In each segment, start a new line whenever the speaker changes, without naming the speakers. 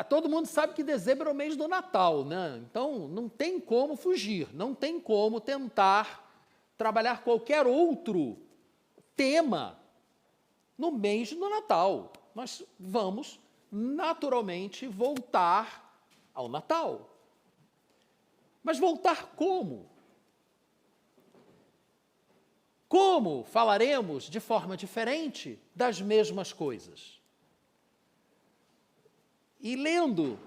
Todo mundo sabe que dezembro é o mês do Natal, né? Então, não tem como fugir, não tem como tentar trabalhar qualquer outro tema no mês do Natal. Nós vamos, naturalmente, voltar ao Natal. Mas voltar como? Como falaremos de forma diferente das mesmas coisas? E lendo,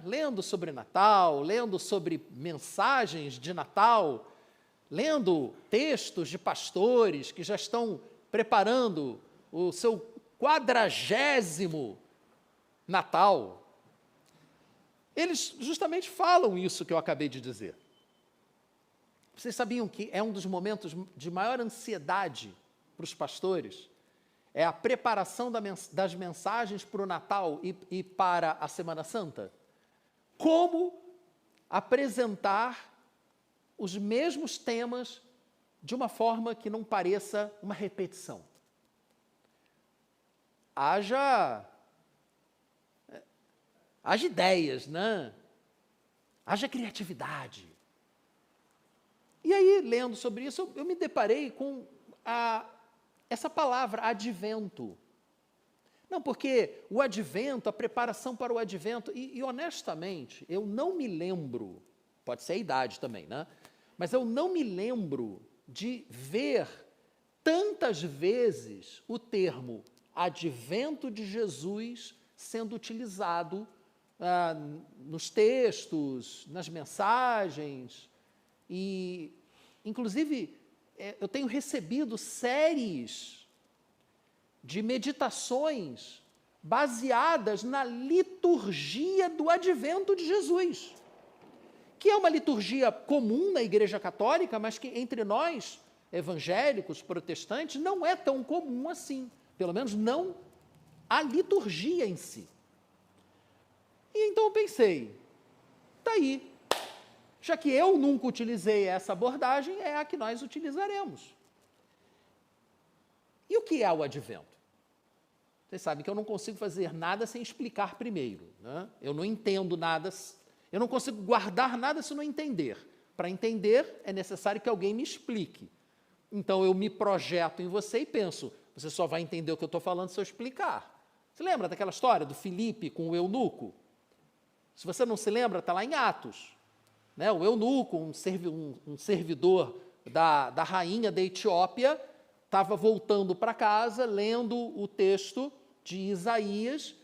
lendo sobre Natal, lendo sobre mensagens de Natal, lendo textos de pastores que já estão preparando o seu 40º Natal, eles justamente falam isso que eu acabei de dizer. Vocês sabiam que é um dos momentos de maior ansiedade para os pastores? É a preparação das mensagens para o Natal e para a Semana Santa? Como apresentar os mesmos temas de uma forma que não pareça uma repetição? Haja ideias, né? Haja criatividade. E aí, lendo sobre isso, eu me deparei com essa palavra, advento. Não, porque o advento, a preparação para o advento, e honestamente, eu não me lembro, pode ser a idade também, né? Mas eu não me lembro de ver tantas vezes o termo advento de Jesus sendo utilizado nos textos, nas mensagens, e, inclusive, eu tenho recebido séries de meditações baseadas na liturgia do advento de Jesus, que é uma liturgia comum na Igreja Católica, mas que entre nós, evangélicos, protestantes, não é tão comum assim, pelo menos não a liturgia em si. E então eu pensei, está aí, já que eu nunca utilizei essa abordagem, é a que nós utilizaremos. E o que é o advento? Vocês sabem que eu não consigo fazer nada sem explicar primeiro, né? Eu não entendo nada, eu não consigo guardar nada se não entender. Para entender, é necessário que alguém me explique. Então, eu me projeto em você e penso, você só vai entender o que eu estou falando se eu explicar. Você lembra daquela história do Filipe com o eunuco? Se você não se lembra, está lá em Atos. Né? O eunuco, um servidor da rainha da Etiópia, estava voltando para casa, lendo o texto de Isaías,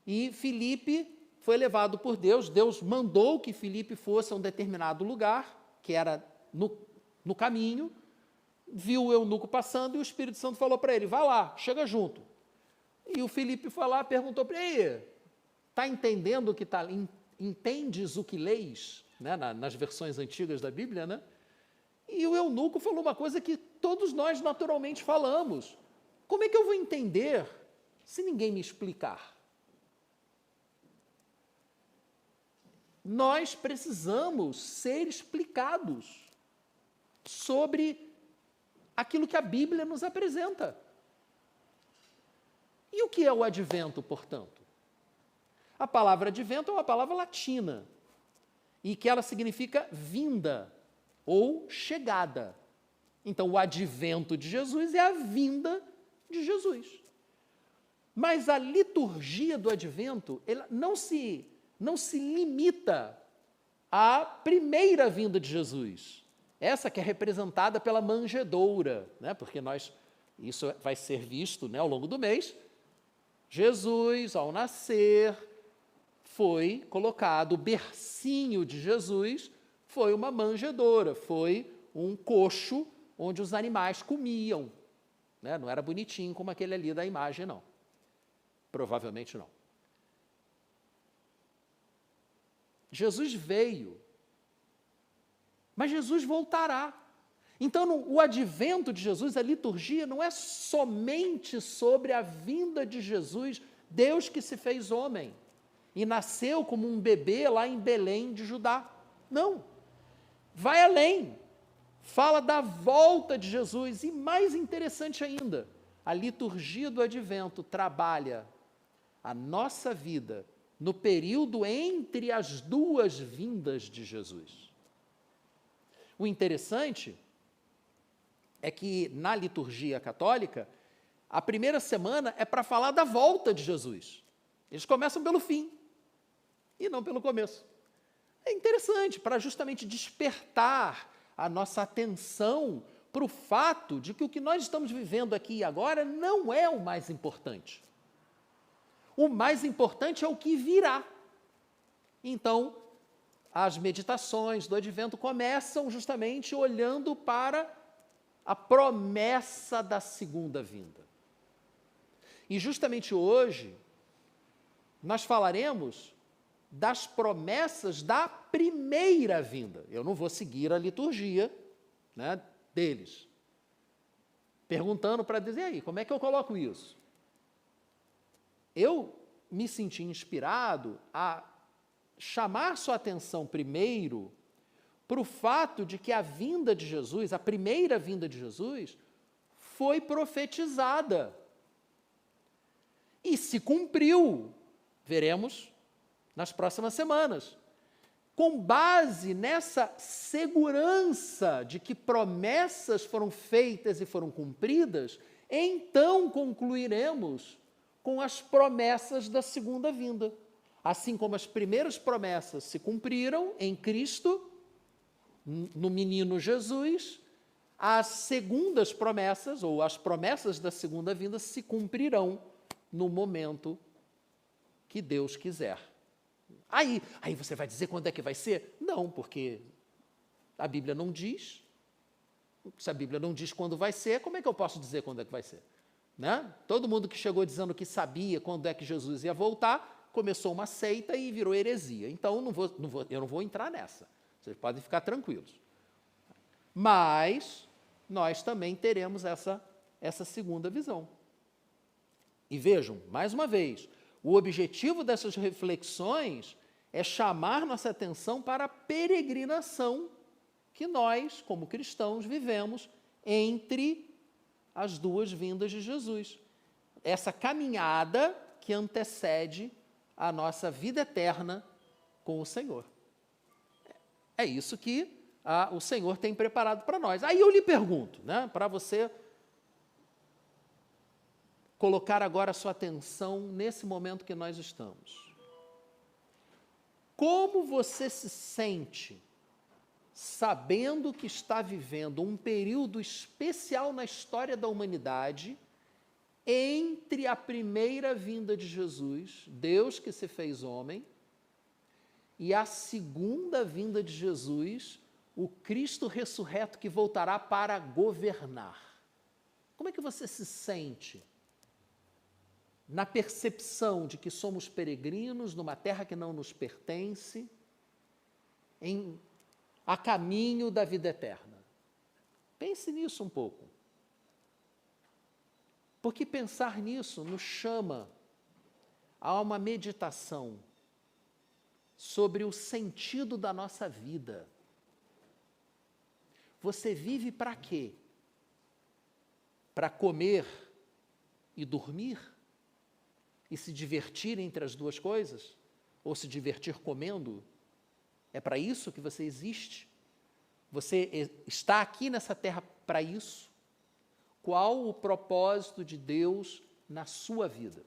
e Filipe foi levado por Deus. Deus mandou que Filipe fosse a um determinado lugar, que era no caminho, viu o eunuco passando e o Espírito Santo falou para ele, vai lá, chega junto. E o Filipe foi lá, perguntou para ele, está entendendo o que está... Entendes o que leis? Né? Nas versões antigas da Bíblia, né? E o eunuco falou uma coisa que todos nós naturalmente falamos. Como é que eu vou entender se ninguém me explicar? Nós precisamos ser explicados sobre aquilo que a Bíblia nos apresenta. E o que é o advento, portanto? A palavra advento é uma palavra latina, e que ela significa vinda ou chegada. Então, o advento de Jesus é a vinda de Jesus. Mas a liturgia do advento ela não se limita à primeira vinda de Jesus. Essa que é representada pela manjedoura, né? Porque isso vai ser visto, né, ao longo do mês. Jesus, ao nascer, foi colocado, o bercinho de Jesus foi uma manjedoura, foi um coxo onde os animais comiam. Né? Não era bonitinho como aquele ali da imagem, não. Provavelmente não. Jesus veio, mas Jesus voltará. Então, o advento de Jesus, a liturgia, não é somente sobre a vinda de Jesus, Deus que se fez homem e nasceu como um bebê lá em Belém de Judá. Não. Vai além. Fala da volta de Jesus. E mais interessante ainda, a liturgia do advento trabalha a nossa vida no período entre as duas vindas de Jesus. O interessante é que na liturgia católica, a primeira semana é para falar da volta de Jesus. Eles começam pelo fim e não pelo começo. É interessante, para justamente despertar a nossa atenção para o fato de que o que nós estamos vivendo aqui e agora não é o mais importante. O mais importante é o que virá. Então, as meditações do Advento começam justamente olhando para a promessa da segunda vinda. E justamente hoje, nós falaremos das promessas da primeira vinda. Eu não vou seguir a liturgia, né, deles, perguntando para dizer, aí, como é que eu coloco isso? Eu me senti inspirado a chamar sua atenção primeiro para o fato de que a vinda de Jesus, a primeira vinda de Jesus, foi profetizada. E se cumpriu, veremos nas próximas semanas. Com base nessa segurança de que promessas foram feitas e foram cumpridas, então concluiremos com as promessas da segunda vinda. Assim como as primeiras promessas se cumpriram em Cristo, no menino Jesus, as segundas promessas, ou as promessas da segunda vinda, se cumprirão no momento que Deus quiser. Aí você vai dizer quando é que vai ser? Não, porque a Bíblia não diz. Se a Bíblia não diz quando vai ser, como é que eu posso dizer quando é que vai ser? Né? Todo mundo que chegou dizendo que sabia quando é que Jesus ia voltar, começou uma seita e virou heresia. Então, eu não vou entrar nessa. Vocês podem ficar tranquilos. Mas nós também teremos essa segunda visão. E vejam, mais uma vez, o objetivo dessas reflexões é chamar nossa atenção para a peregrinação que nós, como cristãos, vivemos entre as duas vindas de Jesus. Essa caminhada que antecede a nossa vida eterna com o Senhor. É isso que o Senhor tem preparado para nós. Aí eu lhe pergunto, né, para você colocar agora a sua atenção nesse momento que nós estamos. Como você se sente sabendo que está vivendo um período especial na história da humanidade entre a primeira vinda de Jesus, Deus que se fez homem, e a segunda vinda de Jesus, o Cristo ressurreto que voltará para governar? Como é que você se sente na percepção de que somos peregrinos numa terra que não nos pertence, a caminho da vida eterna? Pense nisso um pouco. Porque pensar nisso nos chama a uma meditação sobre o sentido da nossa vida. Você vive para quê? Para comer e dormir? E se divertir entre as duas coisas? Ou se divertir comendo? É para isso que você existe? Você está aqui nessa terra para isso? Qual o propósito de Deus na sua vida?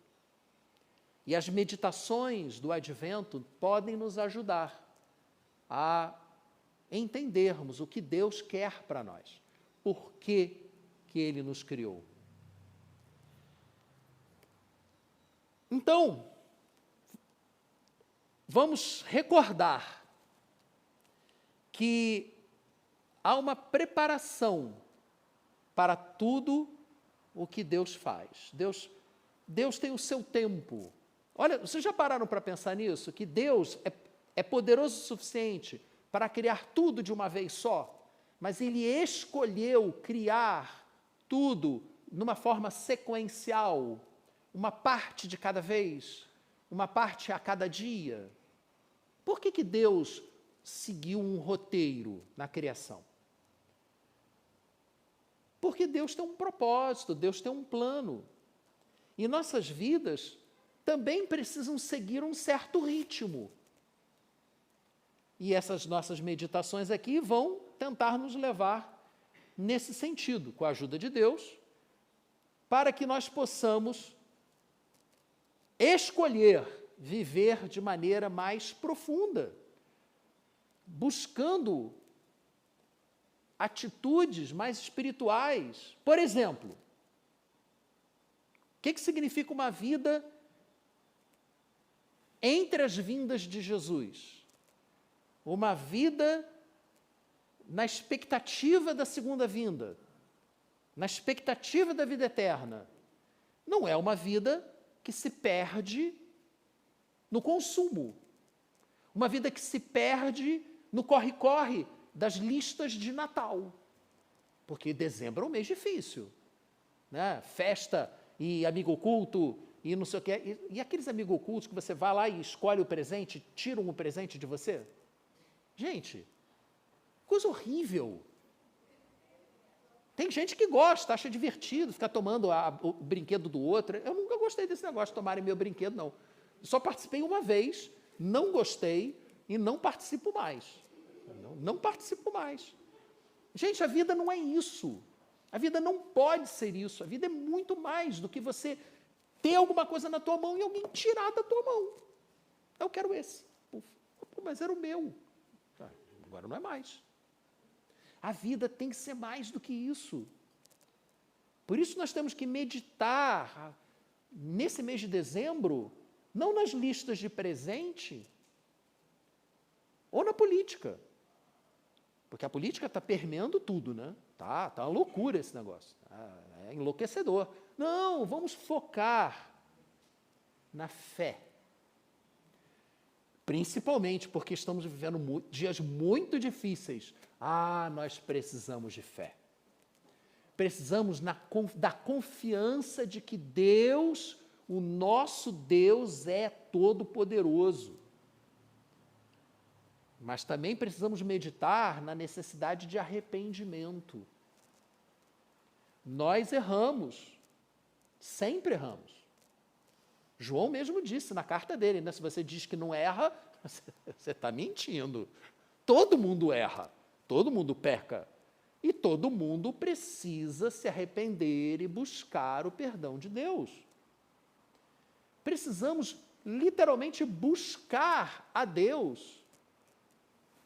E as meditações do Advento podem nos ajudar a entendermos o que Deus quer para nós. Por que Ele nos criou? Então, vamos recordar que há uma preparação para tudo o que Deus faz. Deus tem o seu tempo. Olha, vocês já pararam para pensar nisso? Que Deus é poderoso o suficiente para criar tudo de uma vez só, mas Ele escolheu criar tudo numa forma sequencial, uma parte de cada vez, uma parte a cada dia. Por que Deus seguiu um roteiro na criação? Porque Deus tem um propósito, Deus tem um plano. E nossas vidas também precisam seguir um certo ritmo. E essas nossas meditações aqui vão tentar nos levar nesse sentido, com a ajuda de Deus, para que nós possamos escolher viver de maneira mais profunda, buscando atitudes mais espirituais. Por exemplo, o que significa uma vida entre as vindas de Jesus? Uma vida na expectativa da segunda vinda, na expectativa da vida eterna. Não é uma vida que se perde no consumo, uma vida que se perde no corre-corre das listas de Natal, porque dezembro é um mês difícil, né? Festa e amigo oculto e não sei o que, e aqueles amigos ocultos que você vai lá e escolhe o presente, tiram o presente de você. Gente, coisa horrível. Tem gente que gosta, acha divertido ficar tomando o brinquedo do outro. Eu nunca gostei desse negócio de tomarem meu brinquedo, não. Só participei uma vez, não gostei e não participo mais. Não participo mais. Gente, a vida não é isso. A vida não pode ser isso. A vida é muito mais do que você ter alguma coisa na tua mão e alguém tirar da tua mão. Eu quero esse. Pô, mas era o meu. Agora não é mais. A vida tem que ser mais do que isso. Por isso nós temos que meditar nesse mês de dezembro, não nas listas de presente ou na política. Porque a política está permeando tudo, né? Tá uma loucura esse negócio. É enlouquecedor. Não, vamos focar na fé. Principalmente porque estamos vivendo dias muito difíceis. Nós precisamos de fé. Precisamos da confiança de que Deus, o nosso Deus, é todo-poderoso. Mas também precisamos meditar na necessidade de arrependimento. Nós erramos, sempre erramos. João mesmo disse na carta dele, né? Se você diz que não erra, você está mentindo. Todo mundo erra, todo mundo peca. E todo mundo precisa se arrepender e buscar o perdão de Deus. Precisamos literalmente buscar a Deus,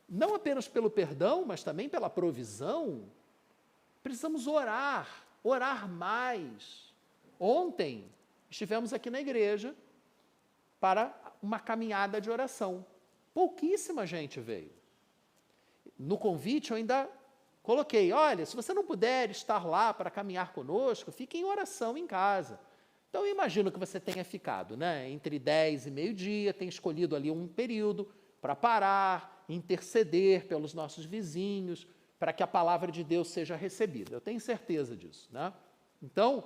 não apenas pelo perdão, mas também pela provisão. Precisamos orar mais. Ontem estivemos aqui na igreja para uma caminhada de oração. Pouquíssima gente veio. No convite eu ainda coloquei, olha, se você não puder estar lá para caminhar conosco, fique em oração em casa. Então eu imagino que você tenha ficado, né, entre 10 e meio-dia, tenha escolhido ali um período para parar, interceder pelos nossos vizinhos, para que a palavra de Deus seja recebida. Eu tenho certeza disso, né? Então,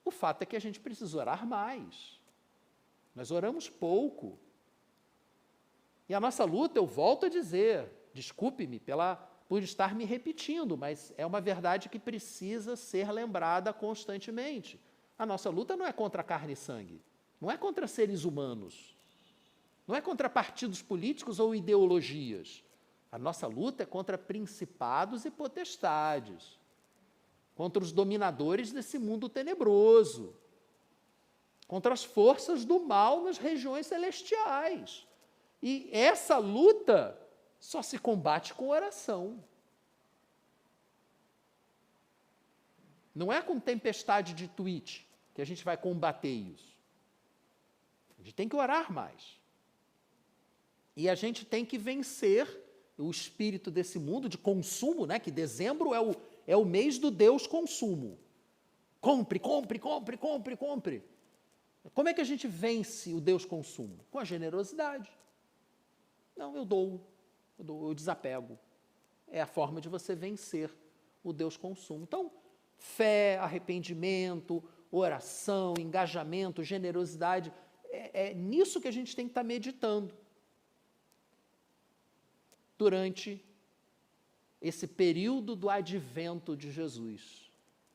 o fato é que a gente precisa orar mais. Nós oramos pouco. E a nossa luta, eu volto a dizer, desculpe-me por estar me repetindo, mas é uma verdade que precisa ser lembrada constantemente. A nossa luta não é contra carne e sangue, não é contra seres humanos, não é contra partidos políticos ou ideologias. A nossa luta é contra principados e potestades, contra os dominadores desse mundo tenebroso, contra as forças do mal nas regiões celestiais. E essa luta só se combate com oração. Não é com tempestade de tweet que a gente vai combater isso. A gente tem que orar mais. E a gente tem que vencer o espírito desse mundo de consumo, né? Que dezembro é o mês do Deus consumo. Compre, compre, compre, compre, compre. Como é que a gente vence o Deus consumo? Com a generosidade. Não, eu dou, eu desapego. É a forma de você vencer o Deus consumo. Então, fé, arrependimento, oração, engajamento, generosidade, é nisso que a gente tem que estar meditando durante esse período do advento de Jesus.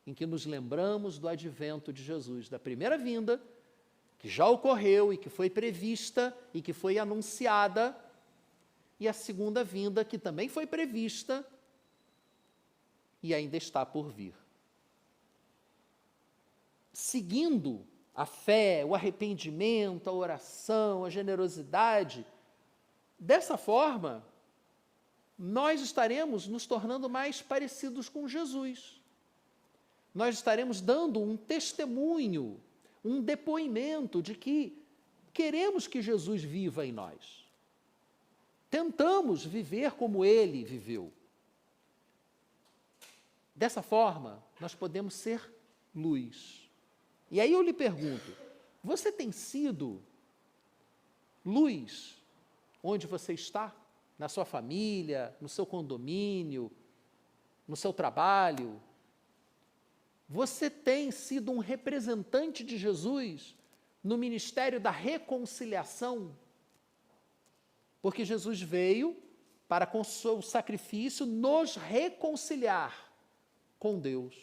em que nos lembramos do advento de Jesus, da primeira vinda, que já ocorreu e que foi prevista e que foi anunciada, e a segunda vinda, que também foi prevista e ainda está por vir. Seguindo a fé, o arrependimento, a oração, a generosidade, dessa forma, nós estaremos nos tornando mais parecidos com Jesus. Nós estaremos dando um testemunho, um depoimento de que queremos que Jesus viva em nós. Tentamos viver como Ele viveu. Dessa forma, nós podemos ser luz. E aí eu lhe pergunto, você tem sido luz onde você está? Na sua família, no seu condomínio, no seu trabalho? Você tem sido um representante de Jesus no ministério da reconciliação? Porque Jesus veio para, com o seu sacrifício, nos reconciliar com Deus.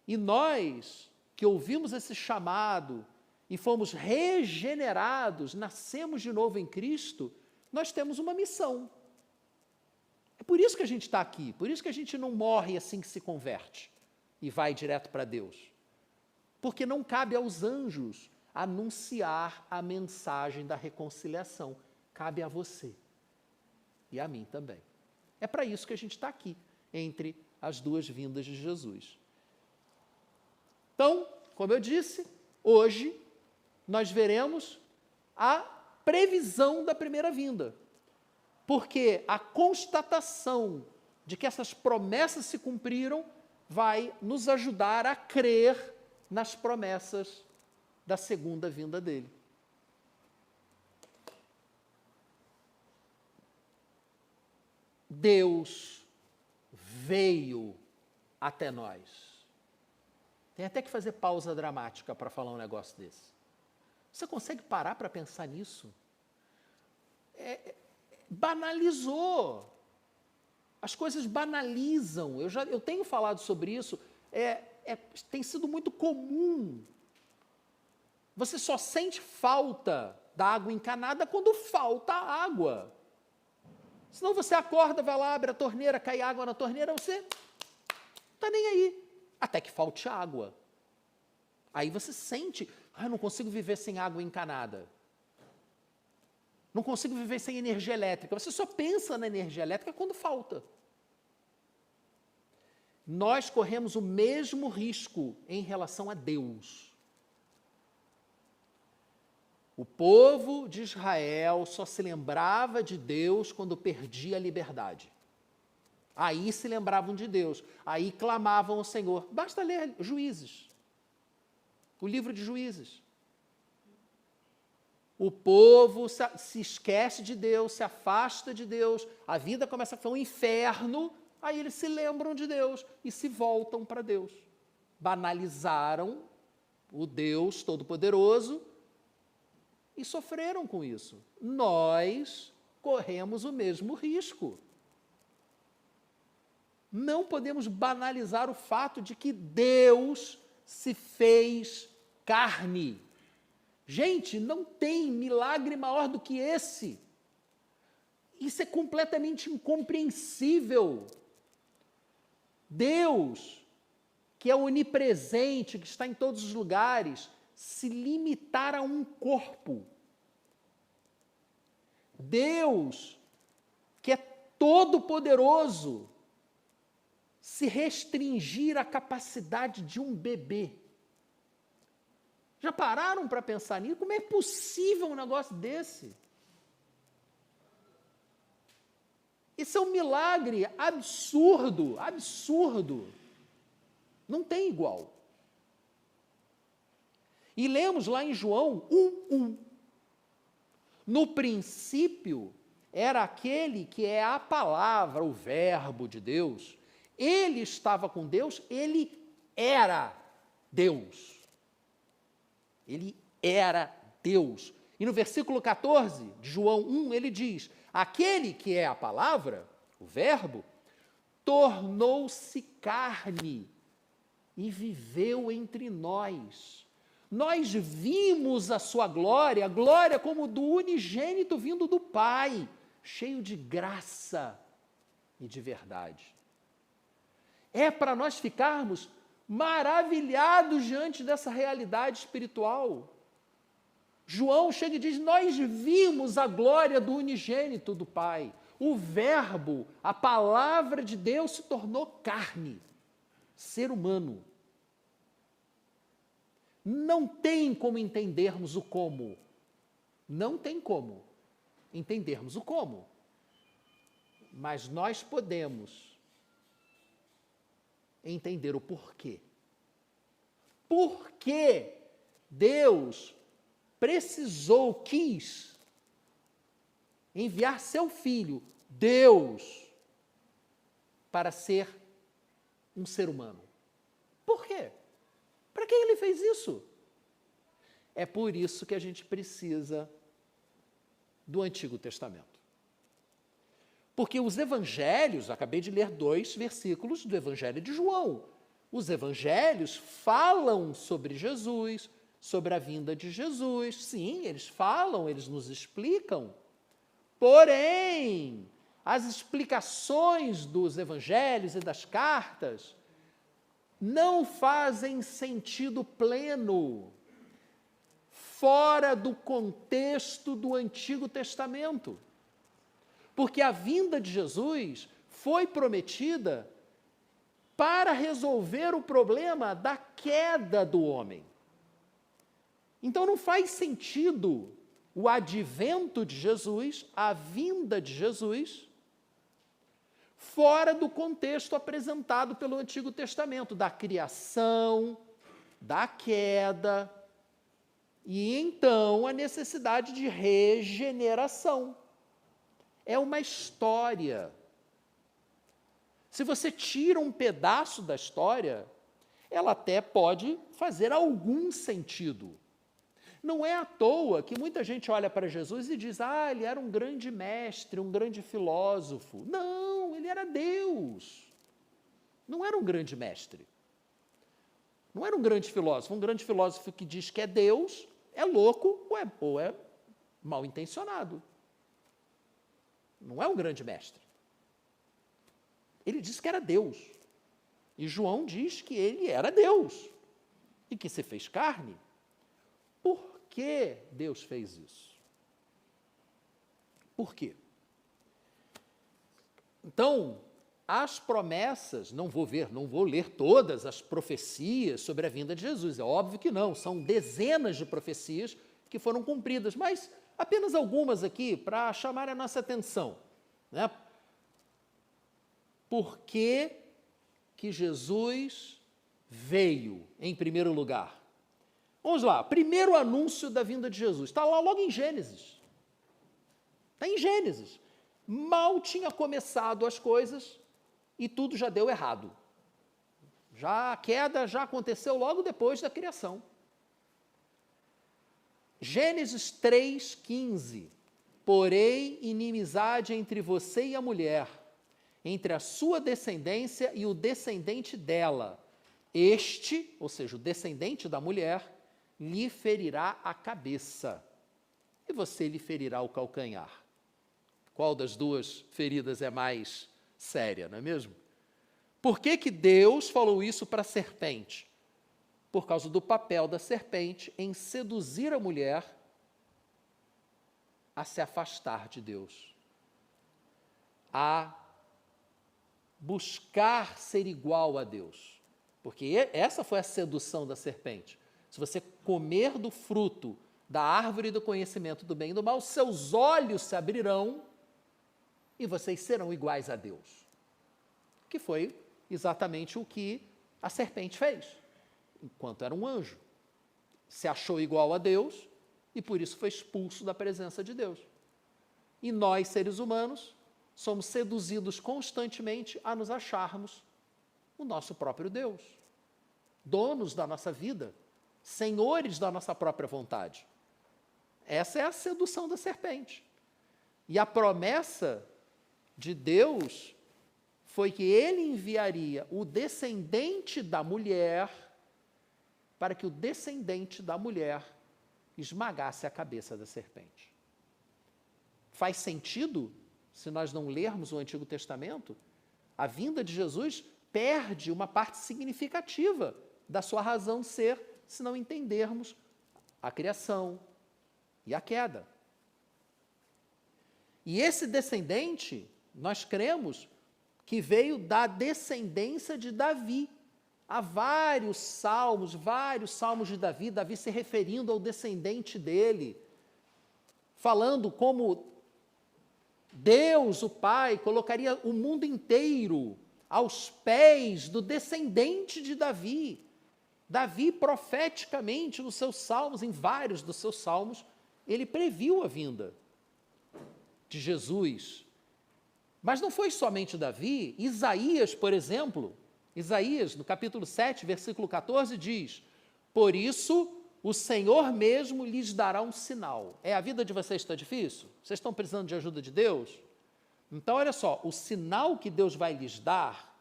E nós, que ouvimos esse chamado e fomos regenerados, nascemos de novo em Cristo, nós temos uma missão. É por isso que a gente está aqui, por isso que a gente não morre assim que se converte e vai direto para Deus. Porque não cabe aos anjos anunciar a mensagem da reconciliação. Cabe a você e a mim também. É para isso que a gente está aqui, entre as duas vindas de Jesus. Então, como eu disse, hoje nós veremos a previsão da primeira vinda, porque a constatação de que essas promessas se cumpriram vai nos ajudar a crer nas promessas da segunda vinda dele. Deus veio até nós. Tem até que fazer pausa dramática para falar um negócio desse. Você consegue parar para pensar nisso? Banalizou. As coisas banalizam. Eu tenho falado sobre isso. Tem sido muito comum. Você só sente falta da água encanada quando falta água. Senão você acorda, vai lá, abre a torneira, cai água na torneira, você não está nem aí. Até que falte água. Aí você sente, eu não consigo viver sem água encanada. Não consigo viver sem energia elétrica. Você só pensa na energia elétrica quando falta. Nós corremos o mesmo risco em relação a Deus. O povo de Israel só se lembrava de Deus quando perdia a liberdade. Aí se lembravam de Deus, aí clamavam ao Senhor. Basta ler Juízes, o livro de Juízes. O povo se esquece de Deus, se afasta de Deus, a vida começa a ser um inferno, aí eles se lembram de Deus e se voltam para Deus. Banalizaram o Deus Todo-Poderoso e sofreram com isso. Nós corremos o mesmo risco. Não podemos banalizar o fato de que Deus se fez carne. Gente, não tem milagre maior do que esse. Isso é completamente incompreensível. Deus, que é onipresente, que está em todos os lugares, se limitar a um corpo. Deus, que é todo-poderoso, se restringir à capacidade de um bebê. Já pararam para pensar nisso? Como é possível um negócio desse? Isso é um milagre absurdo, absurdo. Não tem igual. E lemos lá em João 1:1. No princípio era aquele que é a palavra, o verbo de Deus. Ele estava com Deus, ele era Deus. Ele era Deus. E no versículo 14 de João 1, ele diz: aquele que é a palavra, o verbo, tornou-se carne e viveu entre nós. Nós vimos a sua glória, a glória como do unigênito vindo do Pai, cheio de graça e de verdade. É para nós ficarmos maravilhados diante dessa realidade espiritual. João chega e diz: nós vimos a glória do unigênito do Pai. O Verbo, a palavra de Deus se tornou carne, ser humano. Não tem como entendermos o como. Não tem como entendermos o como. Mas nós podemos entender o porquê. Por que Deus quis enviar seu Filho, Deus, para ser um ser humano? Por quê? Para que ele fez isso? É por isso que a gente precisa do Antigo Testamento. Porque os evangelhos, acabei de ler 2 versículos do Evangelho de João. Os evangelhos falam sobre Jesus, sobre a vinda de Jesus. Sim, eles falam, eles nos explicam. Porém, as explicações dos evangelhos e das cartas não fazem sentido pleno fora do contexto do Antigo Testamento. Porque a vinda de Jesus foi prometida para resolver o problema da queda do homem. Então não faz sentido o advento de Jesus, a vinda de Jesus, fora do contexto apresentado pelo Antigo Testamento, da criação, da queda, e então a necessidade de regeneração. É uma história. Se você tira um pedaço da história, ela até pode fazer algum sentido. Não é à toa que muita gente olha para Jesus e diz: ah, ele era um grande mestre, um grande filósofo. Não, ele era Deus. Não era um grande mestre. Não era um grande filósofo. Um grande filósofo que diz que é Deus é louco ou é mal intencionado. Não é um grande mestre. Ele disse que era Deus. E João diz que ele era Deus e que se fez carne. Por que Deus fez isso? Por quê? Então, as promessas, não vou ler todas as profecias sobre a vinda de Jesus, é óbvio que não, são dezenas de profecias que foram cumpridas, mas apenas algumas aqui para chamar a nossa atenção, né? Por que que Jesus veio em primeiro lugar? Vamos lá, primeiro anúncio da vinda de Jesus, está lá logo em Gênesis. Está em Gênesis. Mal tinha começado as coisas e tudo já deu errado. A queda já aconteceu logo depois da criação. Gênesis 3,15. Porém, inimizade entre você e a mulher, entre a sua descendência e o descendente dela. Este, ou seja, o descendente da mulher, lhe ferirá a cabeça, e você lhe ferirá o calcanhar. Qual das duas feridas é mais séria, não é mesmo? Por que que Deus falou isso para a serpente? Por causa do papel da serpente em seduzir a mulher a se afastar de Deus, a buscar ser igual a Deus. Porque essa foi a sedução da serpente. Se você comer do fruto da árvore do conhecimento do bem e do mal, seus olhos se abrirão e vocês serão iguais a Deus. Que foi exatamente o que a serpente fez, enquanto era um anjo. Se achou igual a Deus e por isso foi expulso da presença de Deus. E nós, seres humanos, somos seduzidos constantemente a nos acharmos o nosso próprio Deus, donos da nossa vida, senhores da nossa própria vontade. Essa é a sedução da serpente. E a promessa de Deus foi que ele enviaria o descendente da mulher, para que o descendente da mulher esmagasse a cabeça da serpente. Faz sentido, se nós não lermos o Antigo Testamento, a vinda de Jesus perde uma parte significativa da sua razão de ser, se não entendermos a criação e a queda. E esse descendente, nós cremos que veio da descendência de Davi. Há vários salmos de Davi, Davi se referindo ao descendente dele, falando como Deus, o Pai, colocaria o mundo inteiro aos pés do descendente de Davi. Davi, profeticamente, nos seus salmos, em vários dos seus salmos, ele previu a vinda de Jesus. Mas não foi somente Davi. Isaías, por exemplo, Isaías, no capítulo 7, versículo 14, diz: por isso o Senhor mesmo lhes dará um sinal. A vida de vocês está difícil? Vocês estão precisando de ajuda de Deus? Então, olha só, o sinal que Deus vai lhes dar,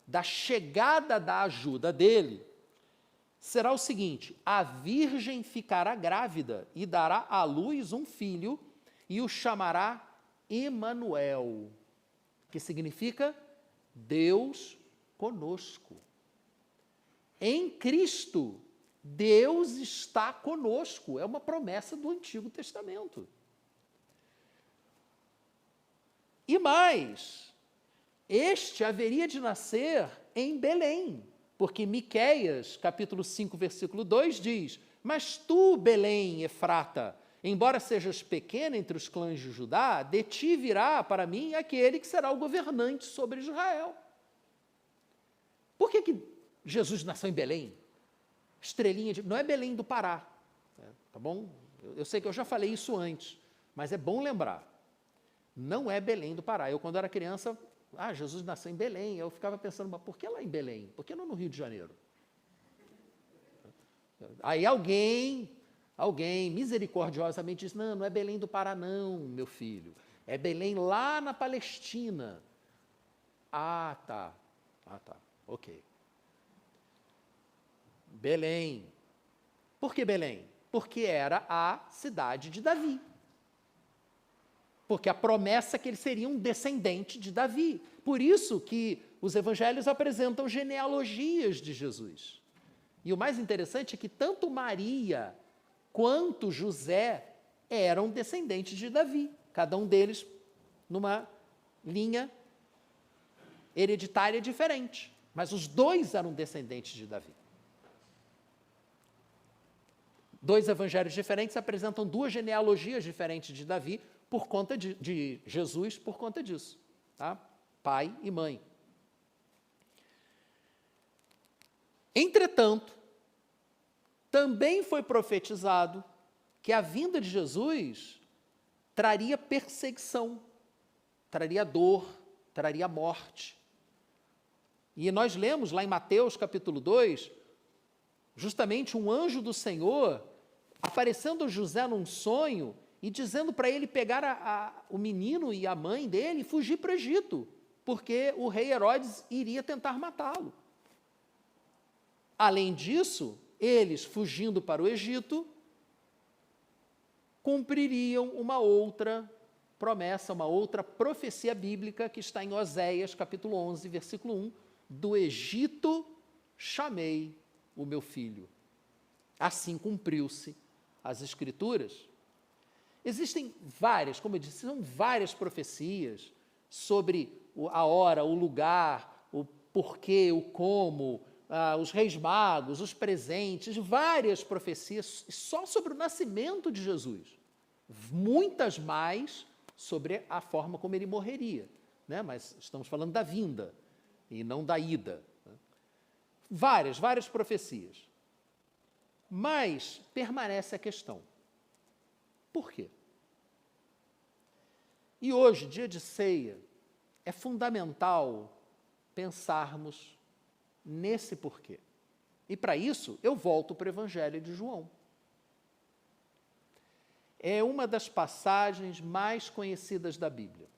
da chegada da ajuda dele, será o seguinte: a virgem ficará grávida e dará à luz um filho e o chamará Emanuel, que significa Deus conosco. Em Cristo, Deus está conosco. É uma promessa do Antigo Testamento. E mais, este haveria de nascer em Belém, porque Miqueias, capítulo 5, versículo 2, diz: mas tu, Belém, Efrata, embora sejas pequena entre os clãs de Judá, de ti virá para mim aquele que será o governante sobre Israel. Por que Jesus nasceu em Belém? Não é Belém do Pará, tá bom? Eu sei que eu já falei isso antes, mas é bom lembrar. Não é Belém do Pará. Eu, quando era criança, Jesus nasceu em Belém. Eu ficava pensando, mas por que lá em Belém? Por que não no Rio de Janeiro? Aí alguém misericordiosamente diz: não é Belém do Pará não, meu filho. É Belém lá na Palestina. Tá. Ok. Belém. Por que Belém? Porque era a cidade de Davi. Porque a promessa é que ele seria um descendente de Davi. Por isso que os evangelhos apresentam genealogias de Jesus. E o mais interessante é que tanto Maria quanto José eram descendentes de Davi. Cada um deles numa linha hereditária diferente. Mas os dois eram descendentes de Davi. Dois evangelhos diferentes apresentam duas genealogias diferentes de Davi, por conta de Jesus, por conta disso. Tá? Pai e mãe. Entretanto, também foi profetizado que a vinda de Jesus traria perseguição, traria dor, traria morte. E nós lemos lá em Mateus capítulo 2, justamente um anjo do Senhor aparecendo a José num sonho e dizendo para ele pegar o menino e a mãe dele e fugir para o Egito, porque o rei Herodes iria tentar matá-lo. Além disso, eles, fugindo para o Egito, cumpririam uma outra promessa, uma outra profecia bíblica que está em Oséias, capítulo 11, versículo 1, do Egito chamei o meu filho. Assim cumpriu-se as Escrituras. Existem várias, como eu disse, são várias profecias sobre a hora, o lugar, o porquê, o como, os reis magos, os presentes, várias profecias só sobre o nascimento de Jesus. Muitas mais sobre a forma como ele morreria, né? Mas estamos falando da vinda e não da ida. Né? Várias profecias. Mas permanece a questão: por quê? E hoje, dia de ceia, é fundamental pensarmos nesse porquê. E para isso, eu volto para o Evangelho de João. É uma das passagens mais conhecidas da Bíblia.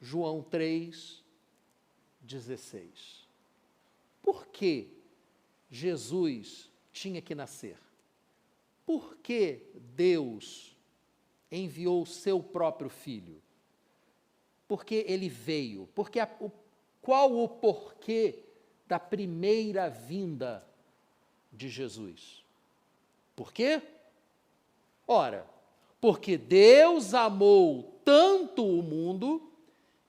João 3, 16. Por que Jesus tinha que nascer? Por que Deus enviou o seu próprio Filho? Porque ele veio. Qual o porquê da primeira vinda de Jesus? Por quê? Ora, porque Deus amou tanto o mundo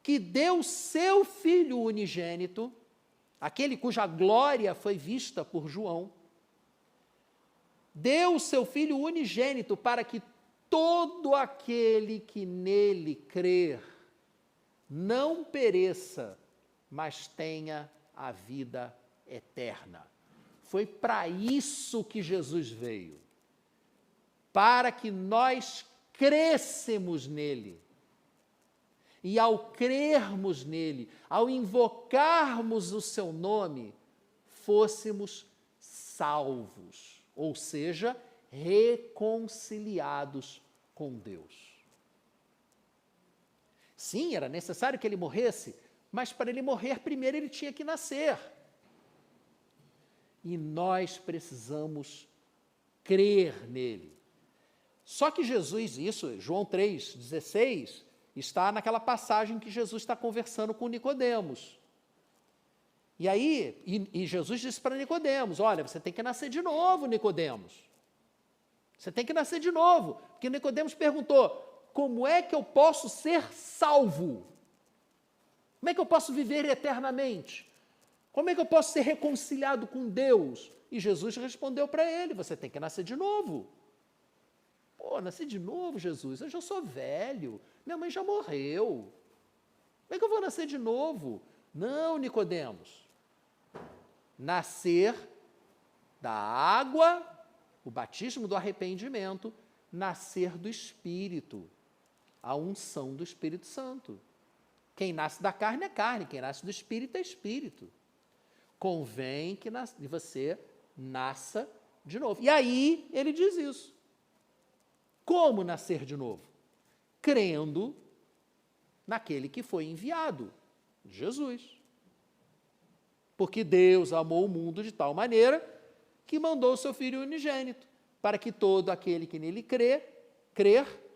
que deu seu Filho unigênito, aquele cuja glória foi vista por João, deu seu Filho unigênito para que todo aquele que nele crer não pereça, mas tenha a vida eterna. Foi para isso que Jesus veio, para que nós crescêssemos nele. E ao crermos nele, ao invocarmos o seu nome, fôssemos salvos, ou seja, reconciliados com Deus. Sim, era necessário que ele morresse, mas para ele morrer, primeiro ele tinha que nascer. E nós precisamos crer nele. Só que Jesus, isso, João 3,16, está naquela passagem que Jesus está conversando com Nicodemos. E aí, Jesus disse para Nicodemos, olha, você tem que nascer de novo, Nicodemos. Você tem que nascer de novo. Porque Nicodemos perguntou, como é que eu posso ser salvo? Como é que eu posso viver eternamente? Como é que eu posso ser reconciliado com Deus? E Jesus respondeu para ele, você tem que nascer de novo. Pô, nascer de novo, Jesus? Eu já sou velho, minha mãe já morreu. Como é que eu vou nascer de novo? Não, Nicodemos. Nascer da água, o batismo do arrependimento, nascer do Espírito, a unção do Espírito Santo. Quem nasce da carne é carne, quem nasce do Espírito é Espírito. Convém que você nasça de novo. E aí ele diz isso. Como nascer de novo? Crendo naquele que foi enviado, Jesus. Porque Deus amou o mundo de tal maneira que mandou o seu Filho unigênito, para que todo aquele que nele crer,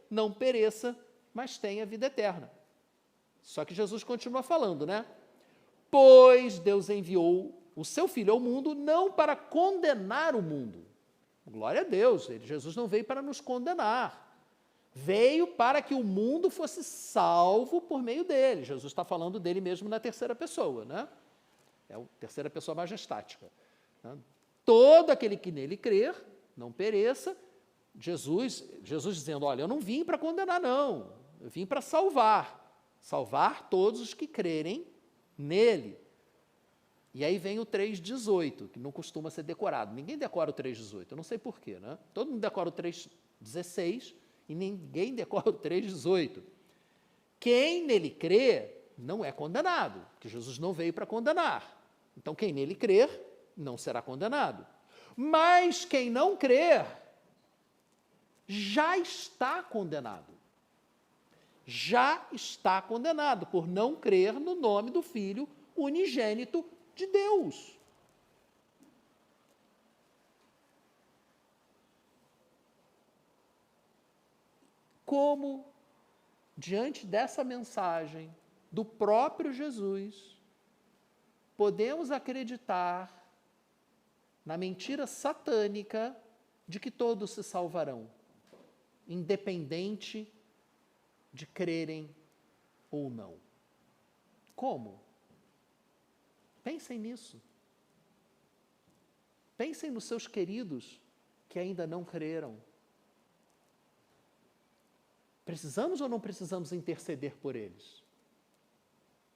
não pereça, mas tenha vida eterna. Só que Jesus continua falando, né? Pois Deus enviou o seu Filho ao mundo não para condenar o mundo. Glória a Deus, Jesus não veio para nos condenar. Veio para que o mundo fosse salvo por meio dele. Jesus está falando dele mesmo na terceira pessoa, né? É a terceira pessoa majestática. Né? Todo aquele que nele crer, não pereça. Jesus dizendo, olha, eu não vim para condenar, não. Eu vim para salvar. Salvar todos os que crerem nele. E aí vem o 3,18, que não costuma ser decorado. Ninguém decora o 3,18, eu não sei porquê, né? Todo mundo decora o 3,16 e ninguém decora o 3,18. Quem nele crê não é condenado, porque Jesus não veio para condenar. Então, quem nele crer não será condenado. Mas quem não crer já está condenado. Já está condenado por não crer no nome do Filho unigênito de Deus. Como, diante dessa mensagem do próprio Jesus, podemos acreditar na mentira satânica de que todos se salvarão, independente de crerem ou não? Como? Pensem nisso. Pensem nos seus queridos que ainda não creram. Precisamos ou não precisamos interceder por eles?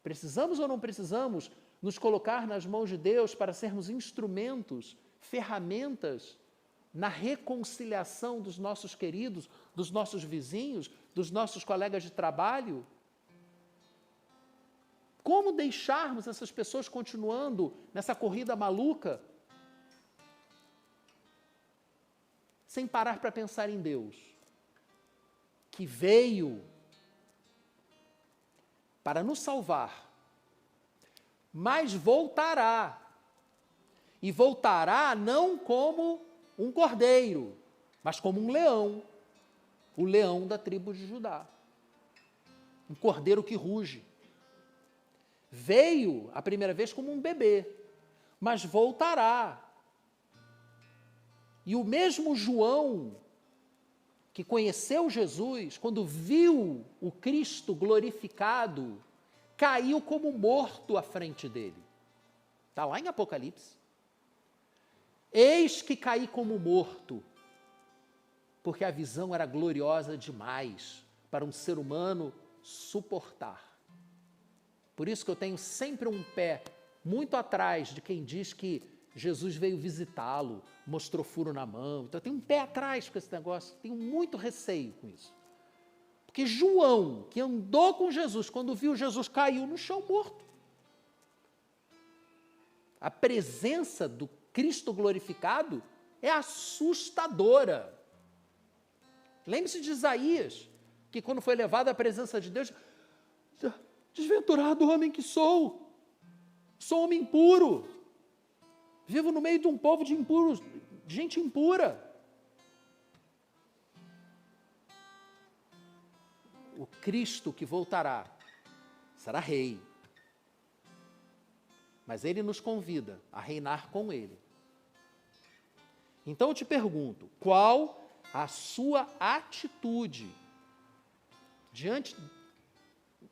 Precisamos ou não precisamos nos colocar nas mãos de Deus para sermos instrumentos, ferramentas na reconciliação dos nossos queridos, dos nossos vizinhos, dos nossos colegas de trabalho? Como deixarmos essas pessoas continuando nessa corrida maluca, sem parar para pensar em Deus, que veio para nos salvar, mas voltará. E voltará não como um cordeiro, mas como um leão, o leão da tribo de Judá. Um cordeiro que ruge. Veio a primeira vez como um bebê, mas voltará. E o mesmo João, que conheceu Jesus, quando viu o Cristo glorificado, caiu como morto à frente dele. Está lá em Apocalipse. Eis que caí como morto, porque a visão era gloriosa demais para um ser humano suportar. Por isso que eu tenho sempre um pé muito atrás de quem diz que Jesus veio visitá-lo, mostrou furo na mão. Então eu tenho um pé atrás com esse negócio, tenho muito receio com isso. Porque João, que andou com Jesus, quando viu Jesus, caiu no chão morto. A presença do Cristo glorificado é assustadora. Lembre-se de Isaías, que quando foi levado à presença de Deus, desventurado homem que sou homem impuro, vivo no meio de um povo de impuros, de gente impura. O Cristo que voltará será rei, mas ele nos convida a reinar com ele. Então eu te pergunto, qual a sua atitude diante,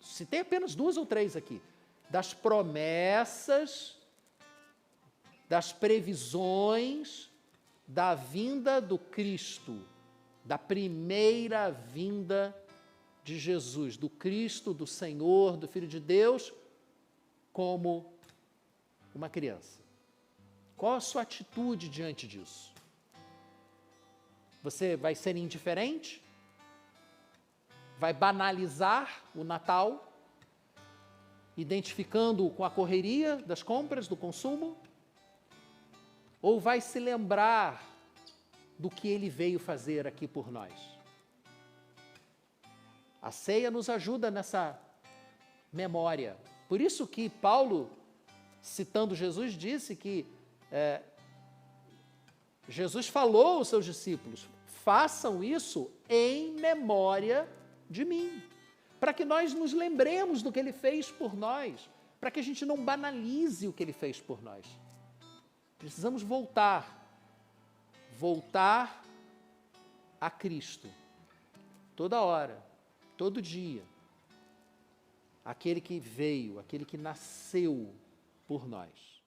citei apenas 2 ou 3 aqui, das promessas, das previsões da vinda do Cristo, da primeira vinda de Jesus, do Cristo, do Senhor, do Filho de Deus, como uma criança. Qual a sua atitude diante disso? Você vai ser indiferente? Vai banalizar o Natal, identificando-o com a correria das compras, do consumo? Ou vai se lembrar do que ele veio fazer aqui por nós? A ceia nos ajuda nessa memória. Por isso que Paulo, citando Jesus, disse que Jesus falou aos seus discípulos, façam isso em memória de mim, para que nós nos lembremos do que ele fez por nós, para que a gente não banalize o que ele fez por nós. Precisamos voltar a Cristo, toda hora, todo dia, aquele que veio, aquele que nasceu por nós.